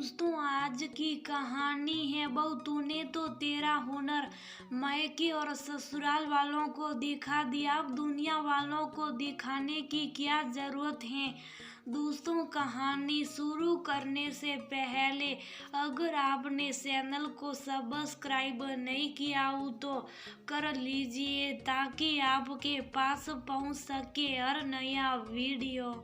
दोस्तों, आज की कहानी है बहू तूने तो तेरा हुनर मायके और ससुराल वालों को दिखा दिया, अब दुनिया वालों को दिखाने की क्या जरूरत है। दोस्तों, कहानी शुरू करने से पहले अगर आपने चैनल को सब्सक्राइब नहीं किया हो तो कर लीजिए ताकि आपके पास पहुंच सके हर नया वीडियो।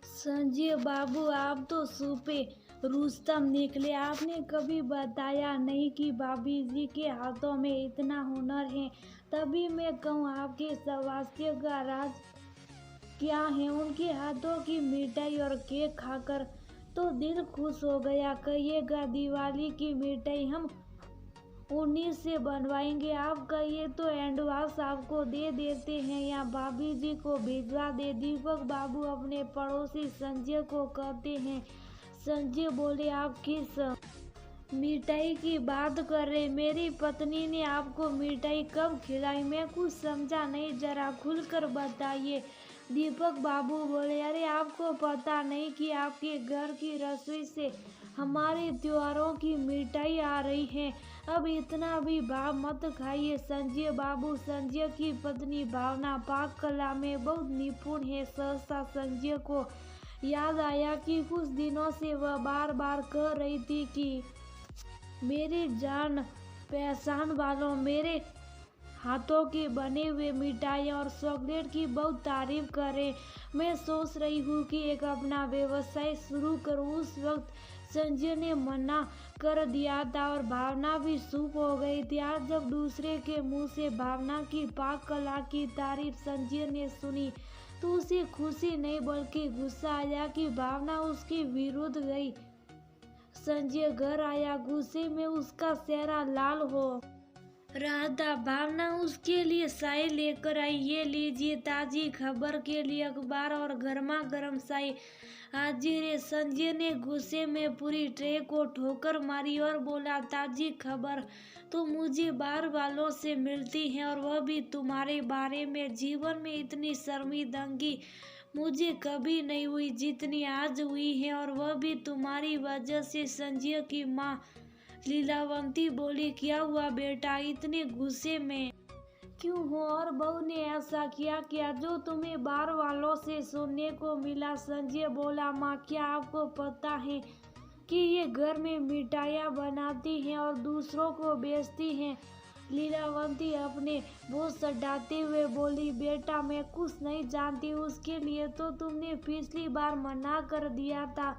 संजय बाबू, आप तो सूपे रुस्तम निकले। आपने कभी बताया नहीं कि भाभी जी के हाथों में इतना हुनर है। तभी मैं कहूँ आपके स्वास्थ्य का राज क्या है। उनके हाथों की मिठाई और केक खाकर तो दिल खुश हो गया। कहिएगा दिवाली की मिठाई हम उन्हीं से बनवाएंगे। आप कहिए तो एडवांस आपको दे देते हैं या भाभी जी को भिजवा दे। दीपक बाबू अपने पड़ोसी संजय को कहते हैं। संजय बोले, आप किस मिठाई की बात कर रहे? मेरी पत्नी ने आपको मिठाई कब खिलाई? मैं कुछ समझा नहीं, जरा खुलकर बताइए। दीपक बाबू बोले, अरे आपको पता नहीं कि आपके घर की रसोई से हमारे त्योहारों की मिठाई आ रही है। अब इतना भी भाव मत खाइए। संजय बाबू, संजय की पत्नी भावना पाक कला में बहुत निपुण है। सहसा संजय को याद आया कि कुछ दिनों से वह बार बार कह रही थी कि मेरे जान पहचान वालों मेरे हाथों के बने हुए मिठाई और चॉकलेट की बहुत तारीफ करें। मैं सोच रही हूँ कि एक अपना व्यवसाय शुरू करूँ। उस वक्त संजय ने मना कर दिया था और भावना भी चुप हो गई थी। आज जब दूसरे के मुंह से भावना की पाक कला की तारीफ संजय ने सुनी तो उसे खुशी नहीं बल्कि गुस्सा आया कि भावना उसके विरुद्ध गई। संजय घर आया, गुस्से में उसका चेहरा लाल हो रहा था। भावना उसके लिए चाय लेकर आई। ये लीजिए, ताजी खबर के लिए अखबार और गर्मा गर्म चाय हाजिर है। संजय ने गुस्से में पूरी ट्रे को ठोकर मारी और बोला, ताजी खबर तो मुझे बाहर वालों से मिलती है और वह भी तुम्हारे बारे में। जीवन में इतनी शर्मिंदगी मुझे कभी नहीं हुई जितनी आज हुई है, और वह भी तुम्हारी वजह से। संजय की माँ लीलावंती बोली, क्या हुआ बेटा, इतने गुस्से में क्यों हो? और बहू ने ऐसा क्या जो तुम्हें बाहर वालों से सुनने को मिला? संजय बोला, माँ क्या आपको पता है कि ये घर में मिठाइयाँ बनाती हैं और दूसरों को बेचती हैं? लीलावंती अपने बोझ सटाते हुए बोली, बेटा मैं कुछ नहीं जानती, उसके लिए तो तुमने पिछली बार मना कर दिया था।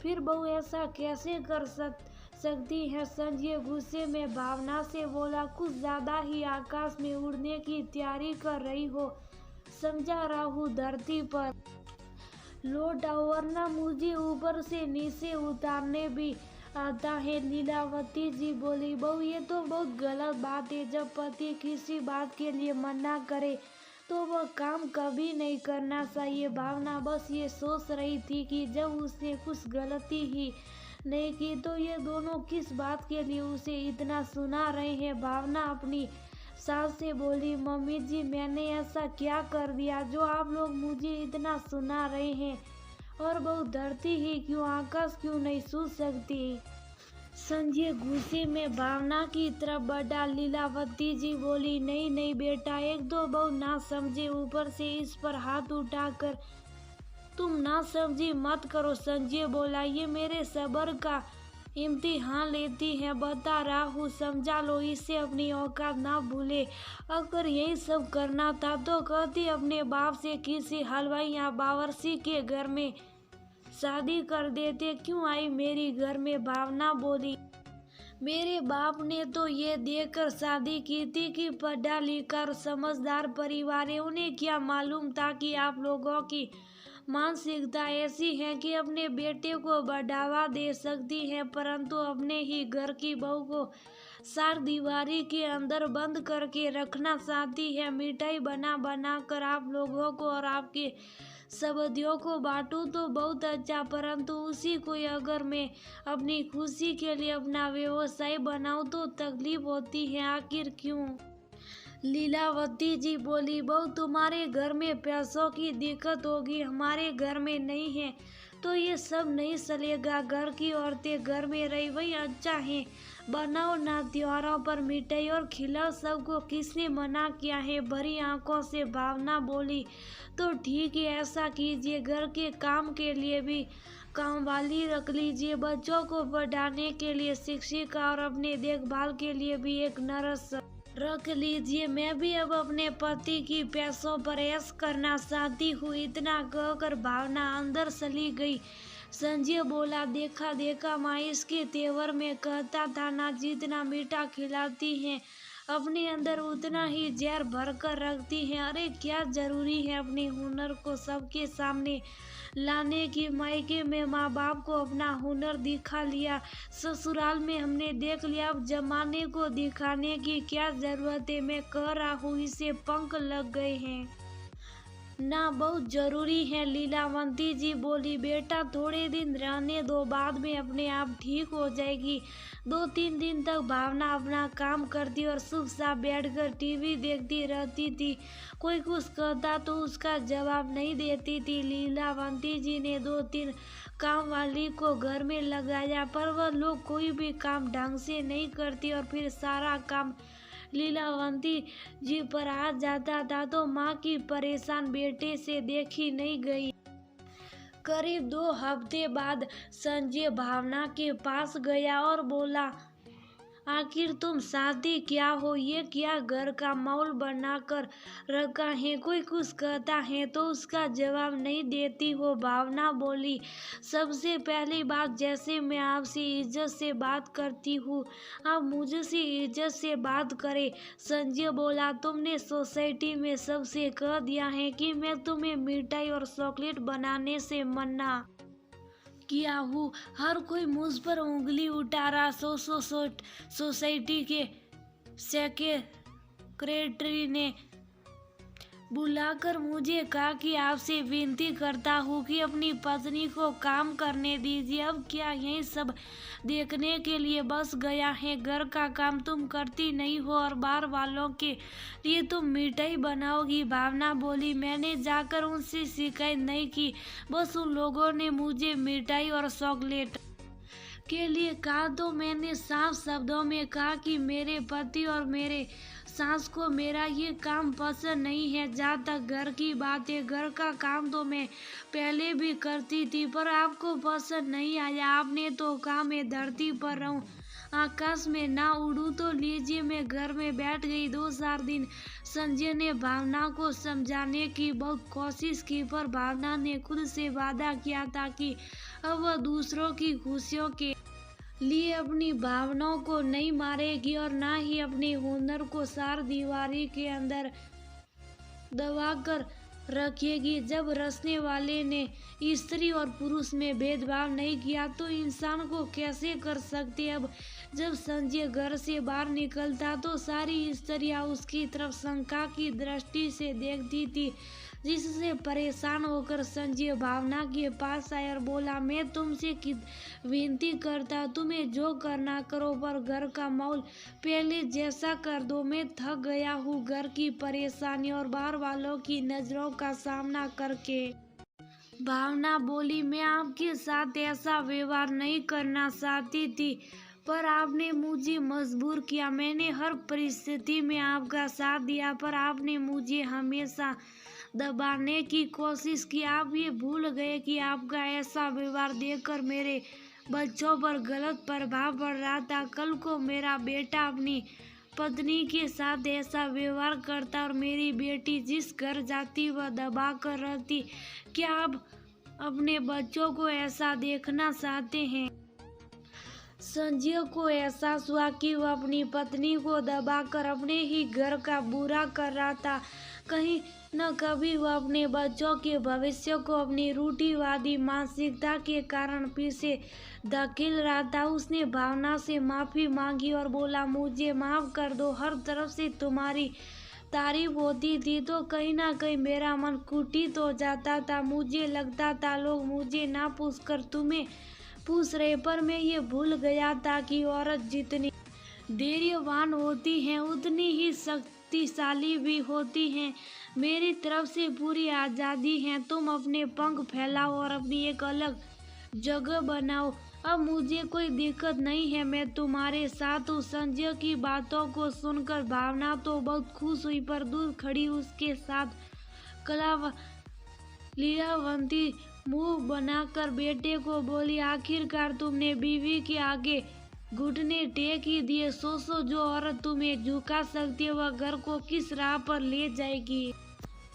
फिर बहू ऐसा कैसे कर सकती है? संजय गुस्से में भावना से बोला, कुछ ज्यादा ही आकाश में उड़ने की तैयारी कर रही हो। समझा रहा हूँ, धरती पर लौट आओ वरना मुझे ऊपर से नीचे उतारने भी आता है। लीलावती जी बोली, बहू ये तो बहुत गलत बात है। जब पति किसी बात के लिए मना करे तो वह काम कभी नहीं करना चाहिए। भावना बस ये सोच रही थी कि जब उसने कुछ गलती ही नहीं की तो ये दोनों किस बात के लिए उसे इतना सुना रहे हैं। भावना अपनी सास से बोली, मम्मी जी मैंने ऐसा क्या कर दिया जो आप लोग मुझे इतना सुना रहे हैं? और बहुत धरती ही क्यों, आकाश क्यों नहीं छू सकती? संजय गुस्से में भावना की तरफ बढ़ा। लीलावती जी बोली, नहीं नहीं बेटा, एक दो बहु ना समझे, ऊपर से इस पर हाथ उठाकर तुम ना समझी मत करो। संजय बोला, ये मेरे सब्र का इम्तिहान लेती है, बता रहा हूँ, समझा लो इसे, अपनी औकात ना भूले। अगर यही सब करना था तो कहती अपने बाप से किसी हलवाई या बावर्ची के घर में शादी कर देते। क्यों आई मेरी घर में? भावना बोली, मेरे बाप ने तो ये देखकर शादी की थी कि पढ़ा लिखा और समझदार परिवार है। उन्हें क्या मालूम था कि आप लोगों की मानसिकता ऐसी है कि अपने बेटे को बढ़ावा दे सकती है, परंतु अपने ही घर की बहू को चार दीवारी के अंदर बंद करके रखना चाहती है। मिठाई बना बना कर आप लोगों को और आपके संबंधियों को बांटूं तो बहुत अच्छा, परंतु उसी को अगर मैं अपनी खुशी के लिए अपना व्यवसाय बनाऊं तो तकलीफ होती है। आखिर क्यों? लीलावती जी बोली, बहू तुम्हारे घर में पैसों की दिक्कत होगी, हमारे घर में नहीं है, तो ये सब नहीं चलेगा। घर की औरतें घर में रही वही अच्छा है। बनाओ ना त्योहारों पर मिठाई और खिलाओ सबको। किसने मना किया है? भरी आंखों से भावना बोली। तो ठीक है, ऐसा कीजिए। घर के काम के लिए भी काम वाली रख लीजिए। बच्चों को पढ़ाने के लिए शिक्षिका और अपने देखभाल के लिए भी एक नर्स रख लीजिए। मैं भी अब अपने पति की पैसों पर ऐश करना चाहती हूँ। इतना कहकर भावना अंदर चली गई। संजय बोला, देखा देखा माँ, इसके तेवर में कहता था ना, जितना मीठा खिलाती हैं अपने अंदर उतना ही जहर भर कर रखती हैं। अरे क्या जरूरी है अपने हुनर को सबके सामने लाने की। मायके में माँ बाप को अपना हुनर दिखा लिया, ससुराल में हमने देख लिया, अब जमाने को दिखाने की क्या जरूरत है। मैं कह रहा हूँ इसे पंख लग गए हैं ना, बहुत जरूरी है। लीलावंती जी बोली, बेटा थोड़े दिन रहने दो, बाद में अपने आप ठीक हो जाएगी। 2-3 दिन तक भावना अपना काम करती और चुपचाप बैठकर टीवी देखती रहती थी। कोई कुछ कहता तो उसका जवाब नहीं देती थी। लीलावंती जी ने 2-3 काम वाली को घर में लगाया, पर वह लोग कोई भी काम ढंग से नहीं करती और फिर सारा काम लीलावंती जी पर आ जाता था। तो माँ की परेशान बेटे से देखी नहीं गई। करीब 2 हफ्ते बाद संजय भावना के पास गया और बोला, आखिर तुम शादी क्या हो? ये क्या घर का माहौल बनाकर रखा है? कोई कुछ कहता है तो उसका जवाब नहीं देती हो। भावना बोली, सबसे पहली बात, जैसे मैं आपसे इज्जत से बात करती हूँ, आप मुझसे इज्जत से बात करें। संजय बोला, तुमने सोसाइटी में सबसे कह दिया है कि मैं तुम्हें मिठाई और चॉकलेट बनाने से मना किया हूँ। हर कोई मुझ पर उंगली उठा रहा। सोसाइटी के सेक्रेटरी ने बुलाकर मुझे कहा कि आपसे विनती करता हूँ कि अपनी पत्नी को काम करने दीजिए। अब क्या यही सब देखने के लिए बस गया है? घर का काम तुम करती नहीं हो और बाहर वालों के लिए तुम मिठाई बनाओगी। भावना बोली, मैंने जाकर उनसे शिकायत नहीं की, बस उन लोगों ने मुझे मिठाई और चॉकलेट के लिए कहा। तो मैंने साफ शब्दों में कहा कि मेरे पति और मेरे सास को मेरा ये काम पसंद नहीं है। जहाँ तक घर की बात है, घर का काम तो मैं पहले भी करती थी, पर आपको पसंद नहीं आया। आपने तो कहा मैं धरती पर रहूं, आकाश में ना उड़ूं। तो लीजिए, मैं घर में बैठ गई 2-4 दिन। संजय ने भावना को समझाने की बहुत कोशिश की, पर भावना ने खुद से वादा किया था कि अब वह दूसरों की खुशियों के लिए अपनी भावनाओं को नहीं मारेगी और ना ही अपने हुनर को चार दीवारी के अंदर दबा कर रखेगी। जब रचने वाले ने स्त्री और पुरुष में भेदभाव नहीं किया तो इंसान को कैसे कर सकते। अब जब संजय घर से बाहर निकलता तो सारी स्त्रियां उसकी तरफ शंका की दृष्टि से देखती थी, जिससे परेशान होकर संजय भावना के पास आया और बोला, मैं तुमसे विनती करता, तुम्हें जो करना करो, पर घर का माहौल पहले जैसा कर दो। मैं थक गया हूँ घर की परेशानी और बाहर वालों की नजरों का सामना करके। भावना बोली, मैं आपके साथ ऐसा व्यवहार नहीं करना चाहती थी, पर आपने मुझे मजबूर किया। मैंने हर परिस्थिति में आपका साथ दिया, पर आपने मुझे हमेशा दबाने की कोशिश की। आप ये भूल गए कि आपका ऐसा व्यवहार देखकर मेरे बच्चों पर गलत प्रभाव पड़ रहा था। कल को मेरा बेटा अपनी पत्नी के साथ ऐसा व्यवहार करता और मेरी बेटी जिस घर जाती वह दबा कर रहती। क्या आप अपने बच्चों को ऐसा देखना चाहते हैं? संजय को एहसास हुआ कि वह अपनी पत्नी को दबाकर अपने ही घर का बुरा कर रहा था। कहीं न कभी वह अपने बच्चों के भविष्य को अपनी रूढ़िवादी मानसिकता के कारण पीछे धकेल रहा था। उसने भावना से माफी मांगी और बोला, मुझे माफ कर दो। हर तरफ से तुम्हारी तारीफ होती थी तो कहीं ना कहीं मेरा मन कुटित हो जाता था। मुझे लगता था लोग मुझे ना पूछकर तुम्हें पूछ रहे, पर मैं ये भूल गया था कि औरत जितनी धैर्यवान होती हैं उतनी ही शक्तिशाली भी होती हैं। मेरी तरफ से पूरी आज़ादी है, तुम अपने पंख फैलाओ और अपनी एक अलग जगह बनाओ। अब मुझे कोई दिक्कत नहीं है, मैं तुम्हारे साथ हूँ। संजय की बातों को सुनकर भावना तो बहुत खुश हुई, पर दूर खड़ी उसके साथ लीलावंती मुंह बनाकर बेटे को बोली, आखिरकार तुमने बीवी के आगे घुटने टेक ही दिए। सोचो, जो औरत तुम्हें झुका सकती है वह घर को किस राह पर ले जाएगी।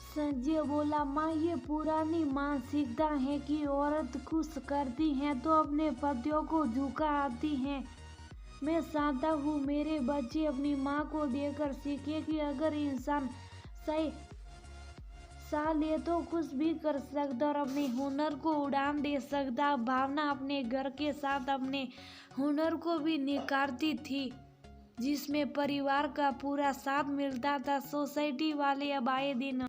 संजय बोला, माँ, ये पुरानी मानसिकता है कि औरत खुश करती हैं तो अपने पतियों को झुका आती हैं। मैं चाहता हूँ मेरे बच्चे अपनी माँ को देखकर सीखे कि अगर इंसान सही साथ ले तो कुछ भी कर सकता और अपने हुनर को उड़ान दे सकता। भावना अपने घर के साथ अपने हुनर को भी निखारती थी, जिसमें परिवार का पूरा साथ मिलता था। सोसाइटी वाले अब आए दिन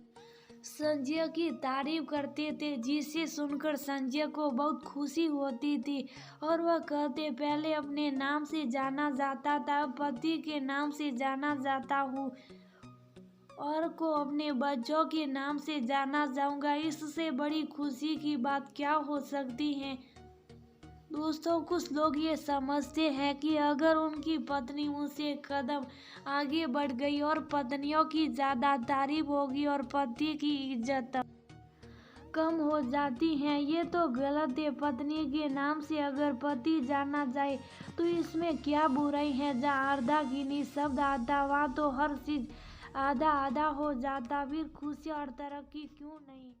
संजय की तारीफ करते थे, जिसे सुनकर संजय को बहुत खुशी होती थी और वह कहते, पहले अपने नाम से जाना जाता था, अब पति के नाम से जाना जाता हूँ और को अपने बच्चों के नाम से जाना जाऊंगा। इससे बड़ी खुशी की बात क्या हो सकती है। दोस्तों, कुछ लोग ये समझते हैं कि अगर उनकी पत्नी उनसे कदम आगे बढ़ गई और पत्नियों की ज़्यादा तारीफ होगी और पति की इज्जत कम हो जाती है। ये तो गलत है। पत्नी के नाम से अगर पति जाना जाए तो इसमें क्या बुराई है। जहाँ अर्धांगिनी शब्द आता वहाँ तो हर चीज़ आधा आधा हो जाता, फिर खुशी और तरक्की क्यों नहीं।